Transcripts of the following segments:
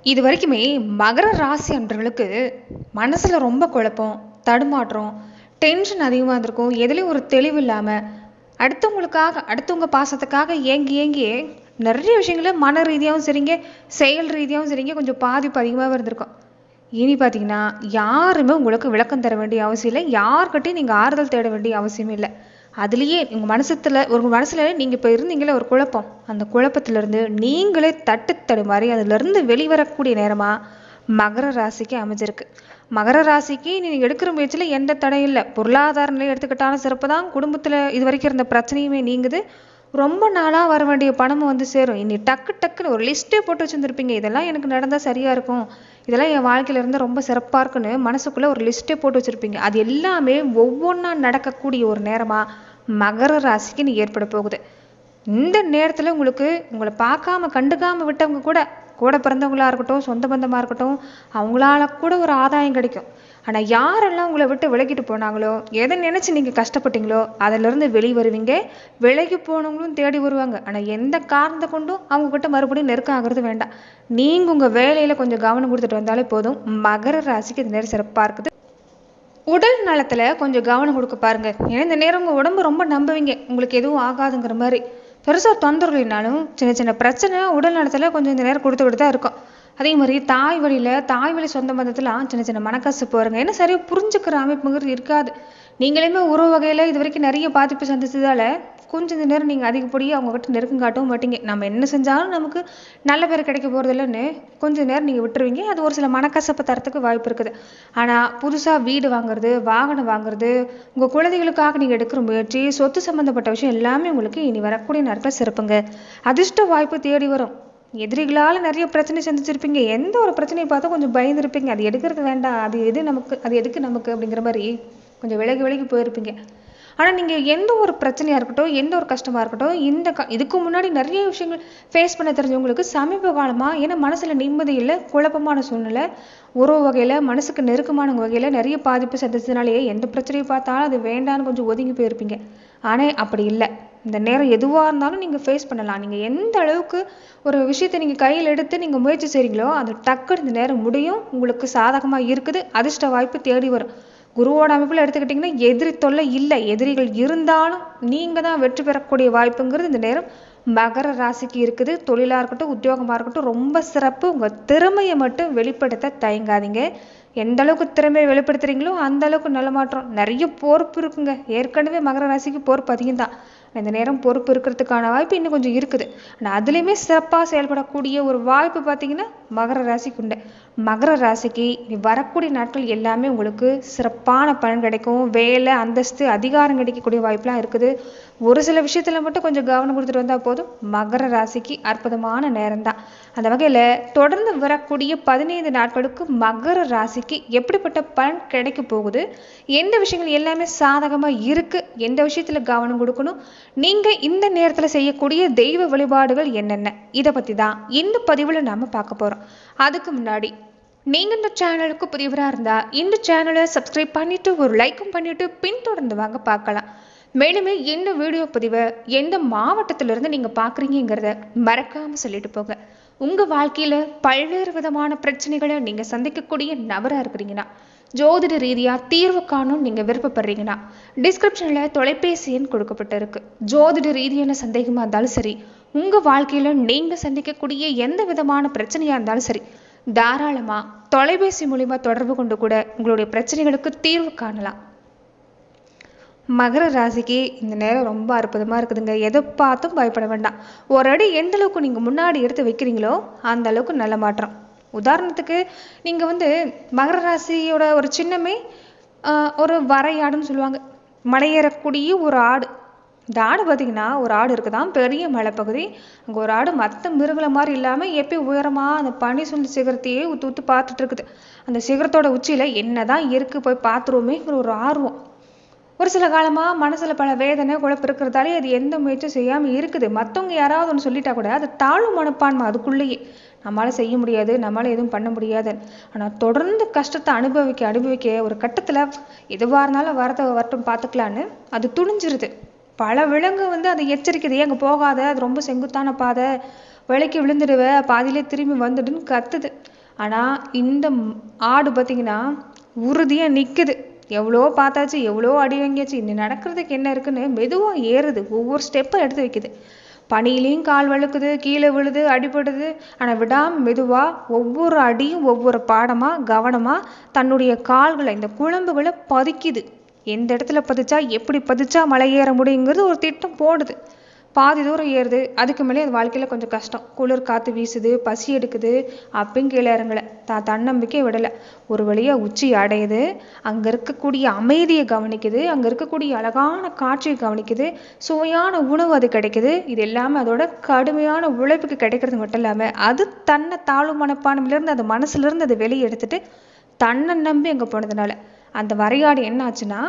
இது வரைக்குமே மகர ராசி அன்பர்களுக்கு மனசில் ரொம்ப குழப்பம், தடுமாற்றம், டென்ஷன் அதிகமாக இருந்திருக்கும். எதுலேயும் ஒரு தெளிவு இல்லாமல் அடுத்தவங்க பாசத்துக்காக ஏங்கி ஏங்கியே நிறைய விஷயங்கள மன ரீதியாகவும் சரிங்க, செயல் ரீதியாகவும் சரிங்க, கொஞ்சம் பாதிப்பு அதிகமாகவே இருந்திருக்கும். இனி பார்த்தீங்கன்னா யாருமே உங்களுக்கு விளக்கம் தர வேண்டிய அவசியம் இல்லை, யார்கிட்டையும் நீங்கள் ஆறுதல் தேட வேண்டிய அவசியமே இல்லை. அதுலேயே உங்கள் மனசில் நீங்கள் இப்போ இருந்தீங்களே ஒரு குழப்பம், அந்த குழப்பத்திலேருந்து நீங்களே தடுமாறி அதிலிருந்து வெளிவரக்கூடிய நேரமாக மகர ராசிக்கு அமைஞ்சிருக்கு. மகர ராசிக்கு நீங்கள் எடுக்கிற முயற்சியில் எந்த தடையும் இல்லை. பொருளாதார நிலை எடுத்துக்கிட்டாலும் சிறப்பு தான். குடும்பத்தில் இது வரைக்கும் இருந்த பிரச்சனையுமே நீங்குது. ரொம்ப நாளாக வர வேண்டிய பணமும் வந்து சேரும். இனி டக்குன்னு ஒரு லிஸ்ட்டே போட்டு வச்சுருந்துருப்பீங்க, இதெல்லாம் எனக்கு நடந்தால் சரியாக இருக்கும், இதெல்லாம் என் வாழ்க்கையில் இருந்து ரொம்ப சிறப்பாக இருக்குன்னு மனசுக்குள்ளே ஒரு லிஸ்ட்டே போட்டு வச்சுருப்பீங்க. அது எல்லாமே ஒவ்வொன்றா நடக்கக்கூடிய ஒரு நேரமாக மகர ராசிக்கு நீ ஏற்பட போகுது. இந்த நேரத்தில் உங்களை பார்க்காம கண்டுக்காமல் விட்டவங்க கூட பிறந்தவங்களா இருக்கட்டும், சொந்த பந்தமாக இருக்கட்டும், அவங்களால கூட ஒரு ஆதாயம் கிடைக்கும். ஆனால் யாரெல்லாம் உங்களை விட்டு விலகிட்டு போனாங்களோ, எதை நினச்சி நீங்கள் கஷ்டப்பட்டீங்களோ அதிலிருந்து வருவீங்க. விலகி போனவங்களும் தேடி வருவாங்க. ஆனால் எந்த காரணத்தை கொண்டும் அவங்கக்கிட்ட மறுபடியும் நெருக்கம் ஆகிறது வேண்டாம். நீங்கள் உங்கள் வேலையில் கொஞ்சம் கவனம் கொடுத்துட்டு வந்தாலே போதும். மகர ராசிக்கு இது நேரம் சிறப்பாக இருக்குது. உடல் நலத்தில் கொஞ்சம் கவனம் கொடுக்க பாருங்கள். ஏன்னா இந்த நேரம் உங்கள் உடம்பு ரொம்ப நம்புவீங்க, உங்களுக்கு எதுவும் ஆகாதுங்கிற மாதிரி. பெருசாக தொந்தரவு இல்லைனாலும் சின்ன சின்ன பிரச்சனை உடல் நலத்தில் கொஞ்சம் இந்த நேரம் கொடுத்துக்கிட்டு தான் இருக்கும். அதே மாதிரி தாய் வழி சொந்த பந்தத்துலாம் சின்ன சின்ன மனக்கசப்பு வருங்க. ஏன்னா சரியாக புரிஞ்சுக்கிற அமைப்புங்கிறது இருக்காது. நீங்களுமே உறவு வகையில் இது வரைக்கும் நிறைய பாதிப்பு சந்திச்சதால கொஞ்சம் இந்த நேரம் நீங்கள் அதிகப்படியே அவங்ககிட்ட நெருக்கம் காட்டவும் மாட்டீங்க. நம்ம என்ன செஞ்சாலும் நமக்கு நல்ல பேர் கிடைக்க போகிறது இல்லைன்னு கொஞ்சம் நேரம் நீங்கள் விட்டுருவீங்க. அது ஒரு சில மனக்கசப்பு தரத்துக்கு வாய்ப்பு இருக்குது. ஆனால் புதுசாக வீடு வாங்குறது, வாகனம் வாங்குறது, உங்கள் குழந்தைகளுக்காக நீங்கள் எடுக்கிற முயற்சி, சொத்து சம்மந்தப்பட்ட விஷயம் எல்லாமே உங்களுக்கு இனி வரக்கூடிய நாட்கள் சிறப்புங்க. அதிர்ஷ்ட வாய்ப்பு தேடி வரும். எதிரிகளால் நிறைய பிரச்சனை சந்திச்சிருப்பீங்க. எந்த ஒரு பிரச்சனையை பார்த்தா கொஞ்சம் பயந்துருப்பீங்க. அது எடுக்கிறது வேண்டாம், அது எதுக்கு நமக்கு அப்படிங்கிற மாதிரி கொஞ்சம் விலகி போயிருப்பீங்க. ஆனால் நீங்கள் எந்த ஒரு பிரச்சனையாக இருக்கட்டும், எந்த ஒரு கஷ்டமாக இருக்கட்டும், இதுக்கு முன்னாடி நிறைய விஷயங்கள் ஃபேஸ் பண்ண தெரிஞ்சவங்களுக்கு சமீப காலமாக, ஏன்னா மனசில் நிம்மதி இல்லை, குழப்பமான சூழ்நிலை, உறவு வகையில் மனசுக்கு நெருக்கமான வகையில் நிறைய பாதிப்பு சந்திச்சதுனாலேயே எந்த பிரச்சனையை பார்த்தாலும் அது வேண்டான்னு கொஞ்சம் ஒதுங்கி போயிருப்பீங்க. ஆனால் அப்படி இல்லை. இந்த நேரம் எதுவாக இருந்தாலும் நீங்கள் ஃபேஸ் பண்ணலாம். நீங்கள் எந்த அளவுக்கு ஒரு விஷயத்தை நீங்கள் கையில் எடுத்து நீங்கள் முயற்சி செய்கிறீங்களோ அது டக்குன்னு இந்த நேரம் முடியும். உங்களுக்கு சாதகமாக இருக்குது. அதிர்ஷ்ட வாய்ப்பு தேடி வரும். குருவோட அமைப்பில் எடுத்துக்கிட்டிங்கன்னா எதிரி தொல்லை இல்லை. எதிரிகள் இருந்தாலும் நீங்கள் தான் வெற்றி பெறக்கூடிய வாய்ப்புங்கிறது இந்த நேரம் மகர ராசிக்கு இருக்குது. தொழிலாக இருக்கட்டும், உத்தியோகமாக இருக்கட்டும், ரொம்ப சிறப்பு. உங்கள் திறமையை மட்டும் வெளிப்படுத்த தயங்காதீங்க. எந்த அளவுக்கு திறமையை வெளிப்படுத்துறீங்களோ அந்த அளவுக்கு நல்ல மாற்றம். நிறைய பொறுப்பு இருக்குங்க. ஏற்கனவே மகர ராசிக்கு பொறுப்பு அதிகம் தான். இந்த நேரம் பொறுப்பு இருக்கிறதுக்கான வாய்ப்பு இன்னும் கொஞ்சம் இருக்குது. ஆனால் அதுலேயுமே சிறப்பாக செயல்படக்கூடிய ஒரு வாய்ப்பு பார்த்தீங்கன்னா மகர ராசிக்கு உண்டு. மகர ராசிக்கு வரக்கூடிய நாட்கள் எல்லாமே உங்களுக்கு சிறப்பான பலன் கிடைக்கும். வேலை, அந்தஸ்து, அதிகாரம் கிடைக்கக்கூடிய வாய்ப்புலாம் இருக்குது. ஒரு சில விஷயத்தில் மட்டும் கொஞ்சம் கவனம் கொடுத்துட்டு வந்தால் போதும். மகர ராசிக்கு அற்புதமான நேரம் தான். அந்த வகையில் தொடர்ந்து வரக்கூடிய 15 நாட்களுக்கு மகர ராசிக்கு எப்படிப்பட்ட பலன் கிடைக்க போகுது, எந்த விஷயங்கள் எல்லாமே சாதகமாக இருக்குது, எந்த விஷயத்தில் கவனம் கொடுக்கணும், நீங்கள் இந்த நேரத்தில் செய்யக்கூடிய தெய்வ வழிபாடுகள் என்னென்ன, இதை பற்றி தான் இந்த பதிவில் நாம் பார்க்க போகிறோம். அதுக்கு முன்னாடி நீங்கள் இந்த சேனலுக்கு புதியவராக இருந்தால் இந்த சேனலை சப்ஸ்கிரைப் பண்ணிவிட்டு ஒரு லைக்கும் பண்ணிவிட்டு பின்தொடர்ந்து வாங்க பார்க்கலாம். மேலுமே இந்த வீடியோ பதிவை எந்த மாவட்டத்திலிருந்து நீங்கள் பார்க்குறீங்கிறத மறக்காமல் சொல்லிட்டு போங்க. உங்கள் வாழ்க்கையில் பல்வேறு விதமான பிரச்சனைகளை நீங்கள் சந்திக்கக்கூடிய நபராக இருக்கிறீங்கன்னா, ஜோதிட ரீதியாக தீர்வு காணும் நீங்கள் விருப்பப்படுறீங்கன்னா டிஸ்கிரிப்ஷனில் தொலைபேசி எண் கொடுக்கப்பட்டிருக்கு. ஜோதிட ரீதியான சந்தேகமாக இருந்தாலும் சரி, உங்கள் வாழ்க்கையில் நீங்கள் சந்திக்கக்கூடிய எந்த விதமான பிரச்சனையாக இருந்தாலும் சரி, தாராளமாக தொலைபேசி மூலிமா தொடர்பு கொண்டு கூட உங்களுடைய பிரச்சனைகளுக்கு தீர்வு காணலாம். மகர ராசிக்கு இந்த நேரம் ரொம்ப அற்புதமாக இருக்குதுங்க. எதை பார்த்தும் பயப்பட வேண்டாம். ஒரு அடி எந்த அளவுக்கு நீங்கள் முன்னாடி எடுத்து வைக்கிறீங்களோ அந்த அளவுக்கு நல்ல மாற்றம். உதாரணத்துக்கு நீங்கள் மகர ராசியோட ஒரு சின்னமே ஒரு வரையாடுன்னு சொல்லுவாங்க. மலையேறக்கூடிய ஒரு ஆடு. இந்த ஆடு பார்த்திங்கன்னா, ஒரு ஆடு இருக்குதான், பெரிய மலைப்பகுதி. அங்கே ஒரு ஆடு மற்ற மிருகங்களை மாதிரி இல்லாமல் எப்பயும் உயரமாக அந்த பனி சுண்டி சிகரத்தையே ஊற்று பார்த்துட்டு இருக்குது. அந்த சிகரத்தோட உச்சியில் என்ன தான் இருக்குது, போய் பார்த்துருவோமேங்கிற ஒரு ஆர்வம். ஒரு சில காலமாக மனசில் பல வேதனை குழப்பம் இருக்கிறதாலே அது எந்த முயற்சியும் செய்யாமல் இருக்குது. மற்றவங்க யாராவது ஒன்று சொல்லிட்டா கூட அது தாழ்வு மனப்பான்மை அதுக்குள்ளேயே, நம்மளால் செய்ய முடியாது, நம்மளால் எதுவும் பண்ண முடியாது. ஆனால் தொடர்ந்து கஷ்டத்தை அனுபவிக்க ஒரு கட்டத்தில் எதுவாக இருந்தாலும் வரட்டும் பார்த்துக்கலான்னு அது துணிஞ்சிருது. பல விலங்கு அதை எச்சரிக்குது, அங்கே போகாத, அது ரொம்ப செங்குத்தான பாதை, விலைக்கு விழுந்துடுவ, பாதியிலே திரும்பி வந்துடுன்னு கத்துது. ஆனால் இந்த ஆடு பார்த்திங்கன்னா உறுதியாக நிற்குது. எவ்வளோ பார்த்தாச்சு, எவ்வளோ அடி வாங்கியாச்சு, இன்னும் நடக்கிறதுக்கு என்ன இருக்குன்னு மெதுவாக ஏறுது, ஒவ்வொரு ஸ்டெப்பை எடுத்து வைக்குது. பனியிலையும் கால் வழுக்குது, கீழே விழுது, அடிபடுது. ஆனால் விடாமல் மெதுவாக ஒவ்வொரு அடியும் ஒவ்வொரு பாடமாக கவனமாக தன்னுடைய கால்களை, இந்த குழம்புகளை பதிக்குது. எந்த இடத்துல பதிச்சா, எப்படி பதிச்சா மலை ஏற முடியுங்கிறது ஒரு திட்டம் போடுது. பாதி தூரம் ஏறுது, அதுக்கு மேலே அது வாழ்க்கையில் கொஞ்சம் கஷ்டம். குளிர் காற்று வீசுது, பசி எடுக்குது, அப்பயும் கீழே இறங்கலை. தன்னம்பிக்கையை விடலை. ஒரு வழியாக உச்சி அடையுது. அங்கே இருக்கக்கூடிய அமைதியை கவனிக்குது, அங்கே இருக்கக்கூடிய அழகான காட்சியை கவனிக்குது, சுவையான உணவு அது கிடைக்குது. இது எல்லாமே அதோட கடுமையான உழைப்புக்கு கிடைக்கிறது மட்டும் இல்லாமல் அது தன்னை தாழ்வு மனப்பான்மையிலேருந்து, அது மனசுலேருந்து அதை வெளியே எடுத்துட்டு தன்னை நம்பி அங்கே போனதுனால அந்த வரையாடு என்ன ஆச்சுன்னா,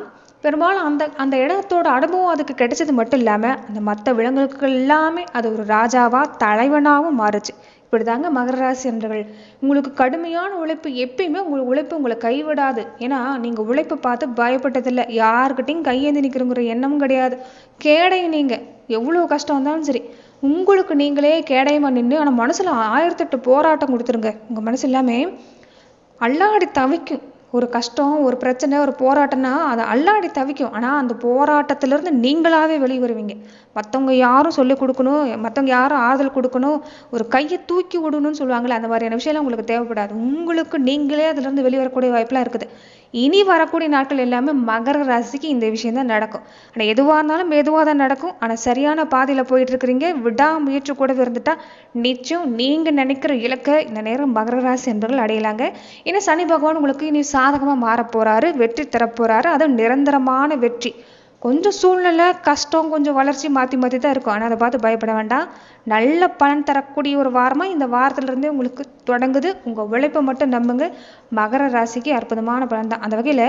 பெரும்பாலும் அந்த இடத்தோட அனுபவம் அதுக்கு கிடைச்சது மட்டும் இல்லாமல் அந்த மற்ற விலங்குகளுக்கு எல்லாமே அது ஒரு ராஜாவாக தலைவனாகவும் மாறுச்சு. இப்படி தாங்க மகர ராசி அன்பர்கள், உங்களுக்கு கடுமையான உழைப்பு எப்பயுமே உழைப்பு உங்களை கைவிடாது. ஏன்னா நீங்கள் உழைப்பை பார்த்து பயப்பட்டதில்லை, யாருக்கிட்டையும் கையேந்தி நிற்கிறங்கிற எண்ணமும் கிடையாது. கேடை நீங்கள் எவ்வளோ கஷ்டம் வந்தாலும் சரி உங்களுக்கு நீங்களே கேடயமாக நின்று, ஆனால் மனசில் 1008 போராட்டம் கொடுத்துருங்க. உங்கள் மனசு எல்லாமே அல்லாடி தவிக்கும். ஒரு கஷ்டம், ஒரு பிரச்சனை, ஒரு போராட்டம்னா அதை அல்லாடி தவிக்கும். ஆனால் அந்த போராட்டத்திலேருந்து நீங்களாகவே வெளியே வருவீங்க. மற்றவங்க யாரும் சொல்லிக் கொடுக்கணும், மற்றவங்க யாரும் ஆறுதல் கொடுக்கணும், ஒரு கையை தூக்கி விடணும்னு சொல்லுவாங்களே, அந்த மாதிரியான விஷயம்லாம் உங்களுக்கு தேவைப்படாது. உங்களுக்கு நீங்களே அதுலேருந்து வெளியே வரக்கூடிய வாய்ப்பெலாம் இருக்குது. இனி வரக்கூடிய நாட்கள் எல்லாமே மகர ராசிக்கு இந்த விஷயம் தான் நடக்கும். ஆனால் எதுவாக இருந்தாலும் மெதுவாக தான் நடக்கும். ஆனால் சரியான பாதையில் போயிட்டு இருக்கிறீங்க. விடாமுயற்சி கூட இருந்துட்டா நிச்சயம் நீங்கள் நினைக்கிற இலக்கை இந்த நேரம் மகர ராசி என்பவர்கள் அடையலாங்க. ஏன்னா சனி பகவான் உங்களுக்கு இனி சாதகமாக மாறப்போகிறாரு, வெற்றி தரப்போகிறாரு. அதுவும் நிரந்தரமான வெற்றி. கொஞ்சம் சூழ்நிலை கஷ்டம், கொஞ்சம் வளர்ச்சி மாற்றி மாற்றி தான் இருக்கும். ஆனால் அதை பார்த்து பயப்பட வேண்டாம். நல்ல பலன் தரக்கூடிய ஒரு வாரமாக இந்த வாரத்திலிருந்தே உங்களுக்கு தொடங்குது. உங்கள் உழைப்பை மட்டும் நம்புங்க. மகர ராசிக்கு அற்புதமான பலன் தான். அந்த வகையில்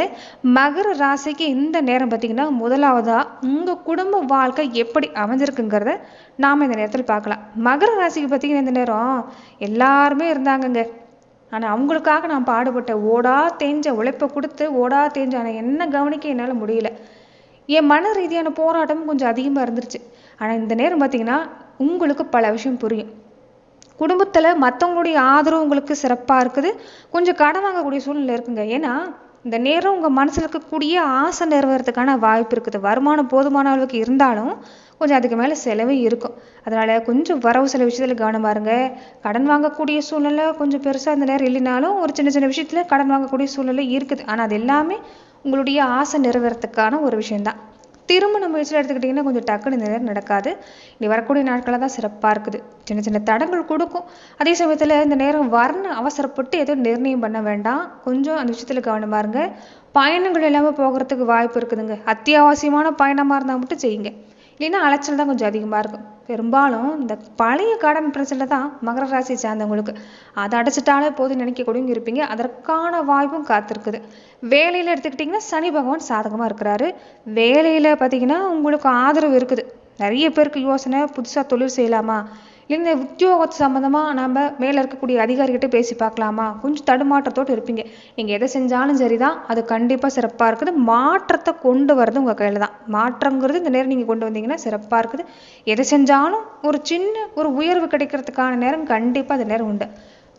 மகர ராசிக்கு இந்த நேரம் பார்த்திங்கன்னா, முதலாவதாக உங்கள் குடும்ப வாழ்க்கை எப்படி அமைஞ்சிருக்குங்கிறத நாம் இந்த நேரத்தில் பார்க்கலாம். மகர ராசிக்கு பார்த்திங்கன்னா இந்த நேரம் எல்லாருமே இருந்தாங்கங்க. ஆனால் அவங்களுக்காக நான் பாடுபட்ட ஓடா தேஞ்ச உழைப்பை கொடுத்து ஓடா தேஞ்ச ஆனால் என்ன கவனிக்க என்னால் முடியல. என் மன ரீதியான போராட்டமும் கொஞ்சம் அதிகமாக இருந்துருச்சு. ஆனால் இந்த நேரம் பார்த்திங்கன்னா உங்களுக்கு பல விஷயம் புரியும். குடும்பத்தில் மற்றவங்களுடைய ஆதரவு உங்களுக்கு சிறப்பாக இருக்குது. கொஞ்சம் கடன் வாங்கக்கூடிய சூழ்நிலை இருக்குங்க. ஏன்னா இந்த நேரம் உங்கள் மனசில் இருக்கக்கூடிய ஆசை நிறைவேறதுக்கான வாய்ப்பு இருக்குது. வருமானம் போதுமான அளவுக்கு இருந்தாலும் கொஞ்சம் அதுக்கு மேலே செலவே இருக்கும். அதனால் கொஞ்சம் வரவு செலவு விஷயத்தில் கவனமாக இருங்க. கடன் வாங்கக்கூடிய சூழ்நிலை கொஞ்சம் பெருசாக இந்த நேரம் இல்லைனாலும் ஒரு சின்ன சின்ன விஷயத்தில் கடன் வாங்கக்கூடிய சூழ்நிலை இருக்குது. ஆனால் அது எல்லாமே உங்களுடைய ஆசை நிறைவேறத்துக்கான ஒரு விஷயந்தான். திருமண முயற்சியில் எடுத்துக்கிட்டிங்கன்னா கொஞ்சம் டக்குன்னு இந்த நேரம் நடக்காது. இனி வரக்கூடிய நாட்களாக தான் சிறப்பாக இருக்குது. சின்ன சின்ன தடங்கள் கொடுக்கும். அதே சமயத்தில் இந்த நேரம் அவசரப்பட்டு எதுவும் நிர்ணயம் பண்ண வேண்டாம். கொஞ்சம் அந்த விஷயத்தில் கவனமாக இருங்க. பயணங்கள் எல்லாமே போகிறதுக்கு வாய்ப்பு இருக்குதுங்க. அத்தியாவசியமான பயணமாக இருந்தால் மட்டும் செய்யுங்க. இல்லைன்னா அலைச்சல் தான் கொஞ்சம் அதிகமாக இருக்கும். பெரும்பாலும் இந்த பழைய கடன் பிரச்சனை தான் மகர ராசியை சேர்ந்தவங்களுக்கு. அதை அடைச்சிட்டாலே போதும் நினைக்கக்கூடியவங்க இருப்பீங்க. அதற்கான வாய்ப்பும் காத்திருக்குது. வேலையில் எடுத்துக்கிட்டிங்கன்னா சனி பகவான் சாதகமாக இருக்கிறாரு. வேலையில் பார்த்தீங்கன்னா உங்களுக்கு ஆதரவு இருக்குது. நிறைய பேருக்கு யோசனை, புதுசாக தொழில் செய்யலாமா, இல்லை இந்த உத்தியோகத்து சம்மந்தமாக நம்ம மேலே இருக்கக்கூடிய அதிகாரிகிட்ட பேசி பார்க்கலாமா, கொஞ்சம் தடுமாற்றத்தோடு இருப்பீங்க. நீங்கள் எதை செஞ்சாலும் சரி தான், அது கண்டிப்பாக சிறப்பாக இருக்குது. மாற்றத்தை கொண்டு வரது உங்கள் கையில் தான். மாற்றங்கிறது இந்த நேரம் நீங்கள் கொண்டு வந்தீங்கன்னா சிறப்பாக இருக்குது. எதை செஞ்சாலும் ஒரு சின்ன ஒரு உயர்வு கிடைக்கிறதுக்கான நேரம் கண்டிப்பாக அந்த நேரம் உண்டு.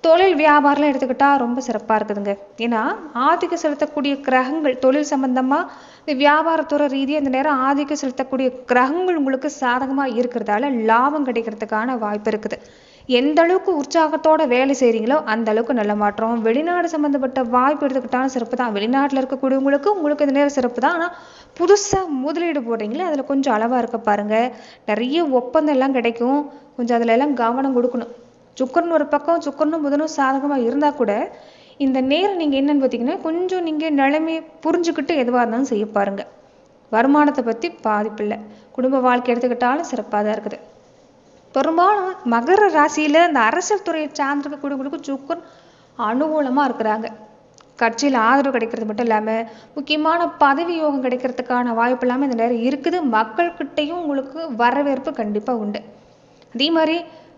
தொழில் வியாபாரம்லாம் எடுத்துக்கிட்டால் ரொம்ப சிறப்பாக இருக்குதுங்க. ஏன்னா ஆதிக்கம் செலுத்தக்கூடிய கிரகங்கள் தொழில் சம்பந்தமாக இந்த வியாபாரத்துறை ரீதியாக இந்த நேரம் ஆதிக்கம் செலுத்தக்கூடிய கிரகங்கள் உங்களுக்கு சாதகமாக இருக்கிறதால லாபம் கிடைக்கிறதுக்கான வாய்ப்பு இருக்குது. எந்த அளவுக்கு உற்சாகத்தோட வேலை செய்கிறீங்களோ அந்த அளவுக்கு நல்ல மாற்றம். வெளிநாடு சம்மந்தப்பட்ட வாய்ப்பு எடுத்துக்கிட்டாலும் சிறப்பு தான். வெளிநாட்டில் இருக்கக்கூடியவங்களுக்கு உங்களுக்கு இந்த நேரம் சிறப்பு தான். ஆனால் புதுசாக முதலீடு போடுறீங்களே அதில் கொஞ்சம் அளவாக இருக்க பாருங்கள். நிறைய ஒப்பந்தம் எல்லாம் கிடைக்கும். கொஞ்சம் அதில் எல்லாம் கவனம் கொடுக்கணும். சுக்கரன் ஒரு பக்கம், சுக்கரனும் புதனும் சாதகமாக இருந்தால் கூட இந்த நேரம் நீங்கள் என்னன்னு பார்த்தீங்கன்னா கொஞ்சம் நீங்கள் நிலைமையை புரிஞ்சுக்கிட்டு எதுவாக இருந்தாலும் செய்ய பாருங்கள். வருமானத்தை பற்றி பாதிப்பில்லை. குடும்ப வாழ்க்கை எடுத்துக்கிட்டாலும் சிறப்பாக தான் இருக்குது. பெரும்பாலும் மகர ராசியில் இந்த அரசியல் துறையை சார்ந்திருக்கக்கூடியவங்களுக்கு சுக்கரன் அனுகூலமாக இருக்கிறாங்க. கட்சியில் ஆதரவு கிடைக்கிறது மட்டும் இல்லாமல் முக்கியமான பதவி யோகம் கிடைக்கிறதுக்கான வாய்ப்பு இல்லாமல் இந்த நேரம் இருக்குது. மக்கள்கிட்டையும் உங்களுக்கு வரவேற்பு கண்டிப்பாக உண்டு. அதே மாதிரி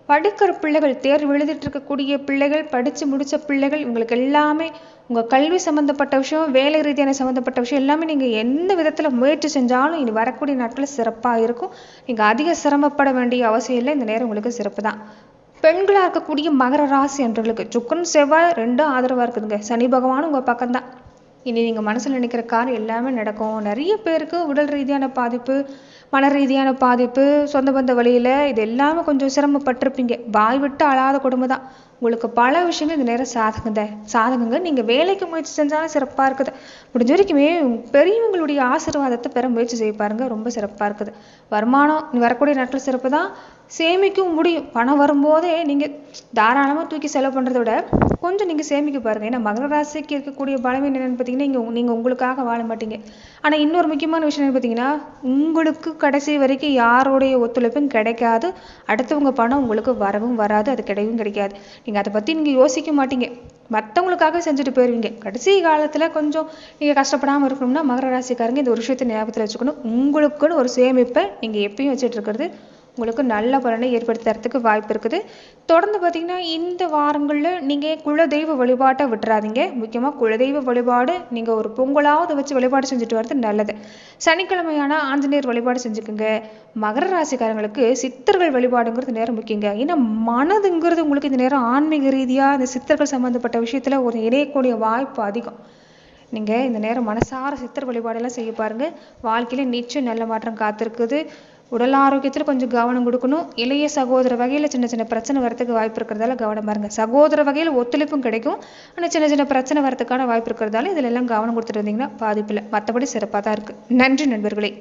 படிக்கிற பிள்ளைகள், தேர்வு எழுதிட்டு இருக்கக்கூடிய பிள்ளைகள், படித்து முடித்த பிள்ளைகள், இவங்களுக்கு எல்லாமே உங்கள் கல்வி சம்மந்தப்பட்ட விஷயம், வேலை ரீதியான சம்மந்தப்பட்ட விஷயம் எல்லாமே நீங்கள் எந்த விதத்தில் முயற்சி செஞ்சாலும் இனி வரக்கூடிய நாட்களில் சிறப்பாக இருக்கும். நீங்கள் அதிக சிரமப்பட வேண்டிய அவசியம் இல்லை. இந்த நேரம் உங்களுக்கு சிறப்பு தான். பெண்களாக இருக்கக்கூடிய மகர ராசி அன்றவர்களுக்கு சுக்கிரன் செவ்வாய் ரெண்டும் ஆதரவாக இருக்குதுங்க. சனி பகவானும் உங்கள் பக்கம்தான். இனி நீங்கள் மனசில் நினைக்கிற காரியம் எல்லாமே நடக்கும். நிறைய பேருக்கு உடல் ரீதியான பாதிப்பு, மன ரீதியான பாதிப்பு, சொந்த பந்த வழியில் இது எல்லாமே கொஞ்சம் சிரமப்பட்டிருப்பீங்க. வாய் விட்டு அழாத குடும்பம் தான். உங்களுக்கு பல விஷயங்கள் இந்த நேரம் சாதகங்க. நீங்கள் வேலைக்கு முயற்சி செஞ்சாலும் சிறப்பாக இருக்குது. முடிஞ்ச வரைக்குமே பெரியவங்களுடைய ஆசீர்வாதத்தை பெற முயற்சி செய்ய பாருங்க. ரொம்ப சிறப்பாக இருக்குது. வருமானம் வரக்கூடிய நாட்கள் சிறப்பு தான். சேமிக்கவும் முடியும். பணம் வரும்போதே நீங்கள் தாராளமாக தூக்கி செலவு பண்ணுறத விட கொஞ்சம் நீங்கள் சேமிக்க பாருங்கள். ஏன்னா மகர ராசிக்கு இருக்கக்கூடிய பலவீனம் என்னென்னு பார்த்தீங்கன்னா, நீங்கள் உங்களுக்காக வாழ மாட்டீங்க. ஆனால் இன்னொரு முக்கியமான விஷயம் என்னென்னு பார்த்தீங்கன்னா, உங்களுக்கு கடைசி வரைக்கும் யாருடைய ஒத்துழைப்பும் கிடைக்காது. அடுத்தவங்க பணம் உங்களுக்கு வரவும் வராது, அது கிடையவும் கிடைக்காது. நீங்கள் அதை பற்றி நீங்கள் யோசிக்க மாட்டீங்க. மற்றவங்களுக்காக செஞ்சுட்டு போயிடுவீங்க. கடைசி காலத்தில் கொஞ்சம் நீங்கள் கஷ்டப்படாமல் இருக்கணும்னா மகர ராசிக்காரங்க இந்த ஒரு விஷயத்தை ஞாபகத்தில் வச்சுக்கணும். உங்களுக்குன்னு ஒரு சேமிப்பை நீங்கள் எப்பயும் வச்சுட்டு இருக்கிறது உங்களுக்கு நல்ல பலனை ஏற்படுத்தி தரத்துக்கு வாய்ப்பு இருக்குது. தொடர்ந்து பார்த்தீங்கன்னா இந்த வாரங்களில் நீங்கள் குலதெய்வ வழிபாட்டை விட்டுறாதீங்க. முக்கியமாக குலதெய்வ வழிபாடு நீங்கள் ஒரு பொங்கலாவது வச்சு வழிபாடு செஞ்சுட்டு வர்றது நல்லது. சனிக்கிழமையான ஆஞ்சநேயர் வழிபாடு செஞ்சுக்குங்க. மகர ராசிக்காரங்களுக்கு சித்தர்கள் வழிபாடுங்கிறது நேரம் முக்கியங்க. ஏன்னா மனதுங்கிறது உங்களுக்கு இந்த நேரம் ஆன்மீக ரீதியாக இந்த சித்தர்கள் சம்மந்தப்பட்ட விஷயத்தில் ஒரு இணையக்கூடிய வாய்ப்பு அதிகம். நீங்கள் இந்த நேரம் மனசார சித்தர் வழிபாடெல்லாம் செய்ய பாருங்கள். வாழ்க்கையில் நிச்சயம் நல்ல மாற்றம் காத்திருக்குது. உடல் ஆரோக்கியத்தில் கொஞ்சம் கவனம் கொடுக்கணும். இளைய சகோதர வகையில் சின்ன சின்ன பிரச்சனை வரத்துக்கு வாய்ப்பு இருக்கிறதால கவனம் பாருங்க. சகோதர வகையில் ஒத்துழைப்பும் கிடைக்கும். ஆனால் சின்ன சின்ன பிரச்சனை வரத்துக்கான வாய்ப்பு இருக்கிறதால இதில் எல்லாம் கவனம் கொடுத்துட்டு வந்தீங்கன்னா பாதிப்பில்லை. மற்றபடி சிறப்பாக தான் இருக்குது. நன்றி நண்பர்களே.